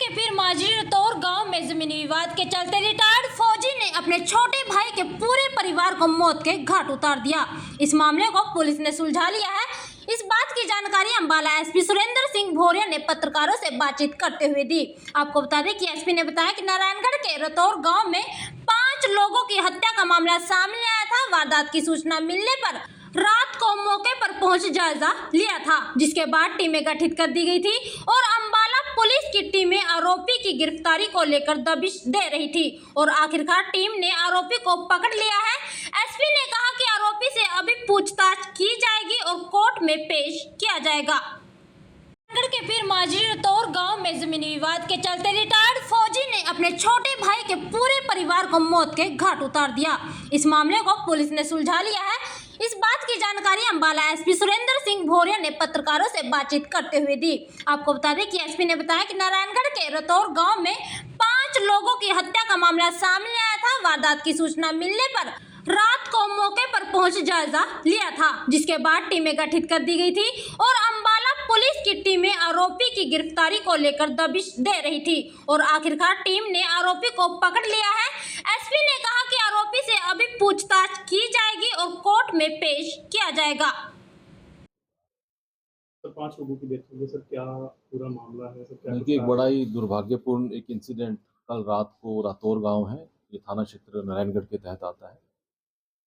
पीर माजरी रतौर गांव में जमीनी विवाद के चलते रिटायर्ड फौजी ने अपने छोटे भाई के पूरे परिवार को मौत के घाट उतार दिया। इस मामले को पुलिस ने सुलझा लिया है। इस बात की जानकारी अंबाला एसपी सुरेंद्र सिंह भोरिया ने पत्रकारों से बातचीत करते हुए दी। आपको बता दें कि एसपी ने बताया कि नारायणगढ़ के रतौर गांव में 5 लोगों की हत्या का मामला सामने आया था। वारदात की सूचना मिलने पर रात को मौके पर पहुंच जायजा लिया था, जिसके बाद टीमें गठित कर दी गई थी और अंबाला पुलिस की टीमें आरोपी की गिरफ्तारी को लेकर दबिश दे रही थी और आखिरकार टीम ने आरोपी को पकड़ लिया है। एसपी ने कहा कि आरोपी से अभी पूछताछ की जाएगी और कोर्ट में पेश किया जाएगा। के पीर माजरी रतौर गांव में जमीनी विवाद के चलते रिटायर्ड फौजी ने अपने छोटे भाई के पूरे परिवार को मौत के घाट उतार दिया। इस मामले को पुलिस ने सुलझा लिया है। इस बात की जानकारी अंबाला एसपी सुरेंद्र सिंह भोरिया ने पत्रकारों से बातचीत करते हुए दी। आपको बता दें कि एसपी ने बताया कि नारायणगढ़ के रतौर गांव में 5 लोगों की हत्या का मामला सामने आया था। वारदात की सूचना मिलने पर रात को मौके पर पहुंच जायजा लिया था, जिसके बाद टीमें गठित कर दी गई थी और अंबाला पुलिस की टीमें आरोपी की गिरफ्तारी को लेकर दबिश दे रही थी और आखिरकार टीम ने आरोपी को पकड़ लिया है। एसपी ने कहा कि आरोपी से अभी पूछताछ की जाएगी और कोर्ट में पेश किया जाएगा। सर 5 लोगों की डेथ हुई है सर, क्या पूरा मामला है सर? क्या देखिए, एक बड़ा ही दुर्भाग्यपूर्ण एक इंसिडेंट कल रात को रतौर गांव है, ये थाना क्षेत्र नारायणगढ़ के तहत आता है।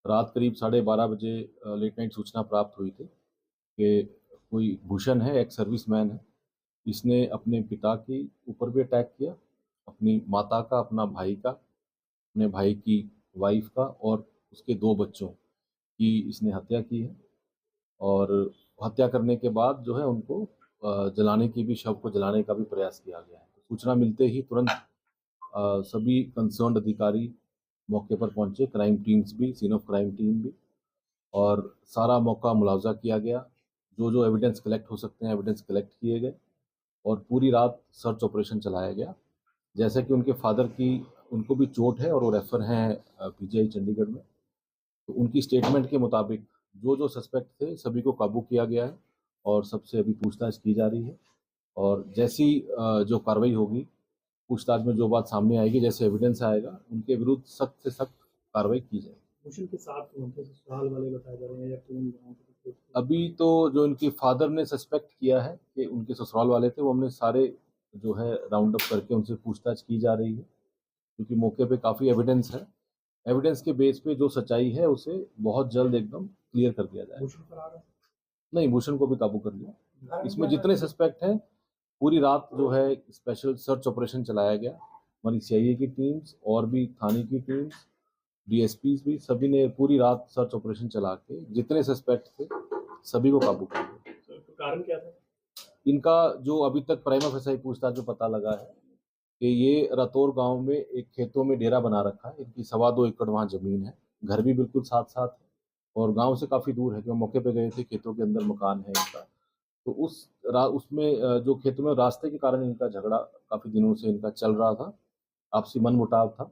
रात करीब 12:30 बजे लेट नाइट सूचना प्राप्त हुई थी कि कोई भूषण है, एक सर्विसमैन है, इसने अपने पिता के ऊपर भी अटैक किया, अपनी माता का, अपना भाई का, अपने भाई की वाइफ का और उसके 2 बच्चों की इसने हत्या की है। और हत्या करने के बाद जो है उनको जलाने की भी, शव को जलाने का भी प्रयास किया गया है। सूचना मिलते ही तुरंत सभी कंसर्न्ड अधिकारी मौके पर पहुंचे, क्राइम टीम्स भी, सीन ऑफ क्राइम टीम भी, और सारा मौका मुआवजा किया गया। जो एविडेंस कलेक्ट हो सकते हैं एविडेंस कलेक्ट किए गए और पूरी रात सर्च ऑपरेशन चलाया गया। जैसे कि उनके फादर की, उनको भी चोट है और वो रेफर हैं पीजीआई चंडीगढ़ में। तो उनकी स्टेटमेंट के मुताबिक जो सस्पेक्ट थे सभी को काबू किया गया है और सबसे अभी पूछताछ की जा रही है। और जैसी जो कार्रवाई होगी, पूछताछ में जो बात सामने आएगी, जैसे एविडेंस आएगा, उनके विरुद्ध सख्त से सख्त कार्रवाई की जाएगी। भूषण के साथ उनके ससुराल वाले बताए जा रहे हैं या कौन गाँव के? अभी तो जो इनके फादर ने सस्पेक्ट किया है कि उनके ससुराल वाले थे, वो हमने सारे जो है राउंड अप करके उनसे पूछताछ की जा रही है, क्योंकि मौके पे काफ़ी एविडेंस है। एविडेंस के बेस पे जो सच्चाई है उसे बहुत जल्द एकदम क्लियर कर दिया जाए। भूषण फरार है? नहीं, भूषण को भी काबू कर लिया। इसमें जितने सस्पेक्ट हैं, पूरी रात जो है स्पेशल सर्च ऑपरेशन चलाया गया। हमारी सीआईए की टीम्स और भी थाने की टीम्स, डीएसपीज भी, सभी ने पूरी रात सर्च ऑपरेशन चला के जितने सस्पेक्ट थे सभी को काबू कर लिया। तो कारण क्या था इनका? जो अभी तक प्राइमा फेसाई पूछताछ में पता लगा है कि ये रतौर गांव में एक खेतों में डेरा बना रखा है। इनकी 2.25 एकड़ वहाँ जमीन है, घर भी बिल्कुल साथ साथ है और गांव से काफ़ी दूर है, क्योंकि मौके पे गए थे, खेतों के अंदर मकान है इनका। तो उसमें जो खेतों में रास्ते के कारण इनका झगड़ा काफ़ी दिनों से इनका चल रहा था, आपसी मनमुटाव था।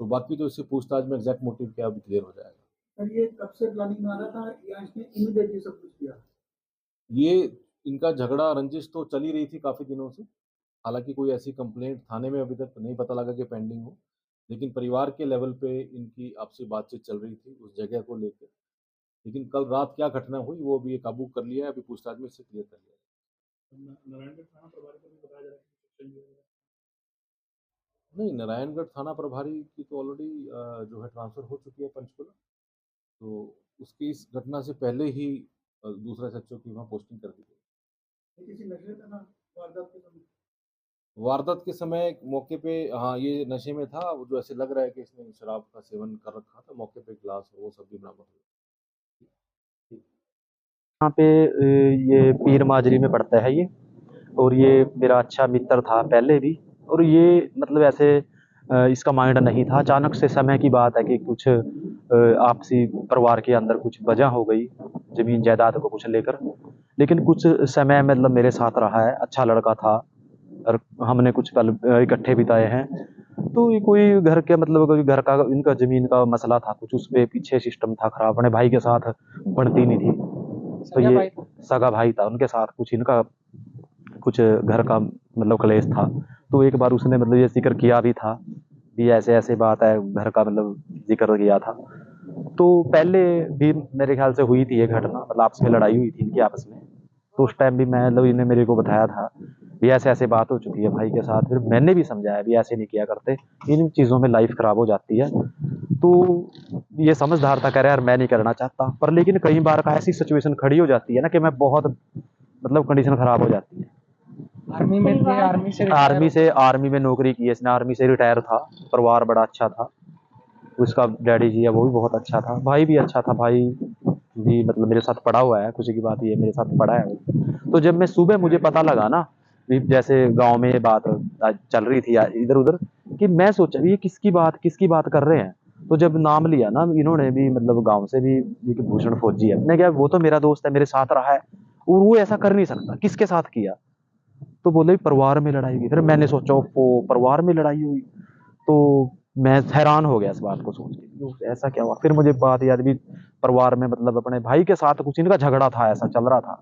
तो बाकी तो इससे पूछताछ में एग्जैक्ट मोटिव क्या अभी क्लियर हो जाएगा। सर, ये कब से प्लानिंग में आ रहा था या इसने इमीडिएटली सब कुछ किया? ये इनका झगड़ा रंजिश तो चली रही थी काफ़ी दिनों से। हालांकि कोई ऐसी कंप्लेंट थाने में अभी तक नहीं पता लगा कि पेंडिंग हो, लेकिन परिवार के लेवल पे इनकी आपसी बातचीत चल रही थी उस जगह को लेकर। लेकिन कल रात क्या घटना हुई वो भी काबू कर लिया है, अभी पूछताछ में इससे क्लियर कर लिया। नारायणगढ़ थाना प्रभारी को भी बताया जा रहा है? नहीं, नारायणगढ़ थाना प्रभारी की तो ऑलरेडी जो है ट्रांसफ़र हो चुकी है पंचकुला। तो उसकी इस घटना से पहले ही दूसरा एसएचओ की वहाँ पोस्टिंग कर दी गई। किसी नशे में था वारदात के समय? वारदात के समय मौके पे, हाँ, ये नशे में था। वो जो ऐसे लग रहा है कि इसने शराब का सेवन कर रखा था। मौके पे गिलास और वो सब भी बरामद हुआ। यहाँ पे ये पीर माजरी में पड़ता है ये, और ये मेरा अच्छा मित्र था पहले भी। और ये मतलब ऐसे इसका माइंड नहीं था। अचानक से समय की बात है कि कुछ आपसी परिवार के अंदर कुछ वजह हो गई ज़मीन जायदाद को कुछ लेकर। लेकिन कुछ समय मतलब मेरे साथ रहा है, अच्छा लड़का था और हमने कुछ पल इकट्ठे बिताए हैं। तो ये कोई घर के मतलब कोई घर का, इनका ज़मीन का मसला था कुछ, उस पे पीछे सिस्टम था खराब, अपने भाई के साथ बनती नहीं थी। तो ये सगा भाई था, उनके साथ कुछ इनका कुछ घर का मतलब क्लेश था। तो एक बार उसने मतलब ये ज़िक्र किया भी था, भी ऐसे-ऐसे बात है, घर का मतलब ज़िक्र किया था। तो पहले भी मेरे ख़्याल से हुई थी ये घटना, मतलब आपस में लड़ाई हुई थी इनकी आपस में। तो उस टाइम भी मैं मतलब इन्हें मेरे को बताया था, भी ऐसे-ऐसे बात हो चुकी है भाई के साथ। फिर मैंने भी समझाया भी ऐसे नहीं किया करते, इन चीज़ों में लाइफ़ ख़राब हो जाती है। तो ये समझदार था, कह रहा है यार मैं नहीं करना चाहता। पर लेकिन कई बार का ऐसी सिचुएशन खड़ी हो जाती है ना कि मैं बहुत मतलब कंडीशन ख़राब हो जाती है। आर्मी में थे, आर्मी में नौकरी की है इसने, आर्मी से रिटायर था, परिवार बड़ा अच्छा था। उसका डैडी जी है वो भी बहुत अच्छा था, भाई भी अच्छा था, भाई भी मतलब मेरे साथ पढ़ा हुआ है, खुशी की बात ये है मेरे साथ पढ़ा है वो। तो जब मैं सुबह मुझे पता लगा ना, भी जैसे गाँव में ये बात चल रही थी इधर-उधर, कि मैं सोचा भी ये किसकी बात कर रहे हैं। तो जब नाम लिया ना इन्होंने भी, मतलब गाँव से भी, ये कि भूषण फौजी है। मैंने कहा वो तो मेरा दोस्त है, मेरे साथ रहा है और वो ऐसा कर नहीं सकता, किसके साथ किया? तो बोले परिवार में लड़ाई हुई। फिर मैंने सोचा ओफ़ो! परिवार में लड़ाई हुई। तो मैं हैरान हो गया इस बात को सोच के, यो ऐसा क्या हुआ? फिर मुझे बात याद भी, परिवार में मतलब अपने भाई के साथ कुछ इनका झगड़ा था, ऐसा चल रहा था।